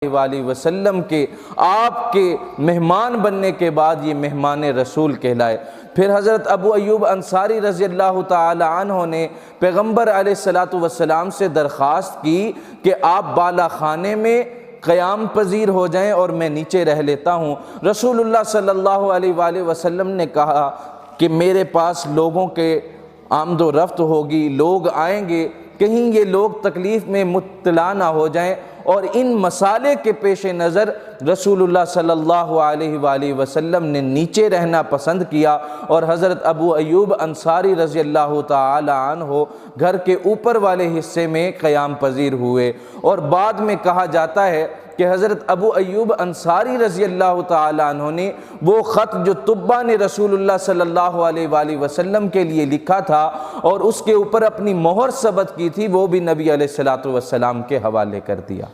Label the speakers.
Speaker 1: وآلہ وسلم کے آپ کے مہمان بننے کے بعد یہ مہمان رسول کہلائے۔ پھر حضرت ابو ایوب انصاری رضی اللہ تعالی عنہ نے پیغمبر علیہ السلام سے درخواست کی کہ آپ بالا خانے میں قیام پذیر ہو جائیں اور میں نیچے رہ لیتا ہوں۔ رسول اللہ صلی اللہ علیہ وآلہ وسلم نے کہا کہ میرے پاس لوگوں کے آمد و رفت ہوگی، لوگ آئیں گے، کہیں یہ لوگ تکلیف میں مبتلا نہ ہو جائیں، اور ان مسالے کے پیش نظر رسول اللہ صلی اللہ علیہ وآلہ وسلم نے نیچے رہنا پسند کیا، اور حضرت ابو ایوب انصاری رضی اللہ تعالی عنہ گھر کے اوپر والے حصے میں قیام پذیر ہوئے۔ اور بعد میں کہا جاتا ہے کہ حضرت ابو ایوب انصاری رضی اللہ تعالی عنہ نے وہ خط جو تبہ نے رسول اللہ صلی اللہ علیہ وآلہ وسلم کے لیے لکھا تھا اور اس کے اوپر اپنی مہر ثبت کی تھی، وہ بھی نبی علیہ السلام کے حوالے کر دیا۔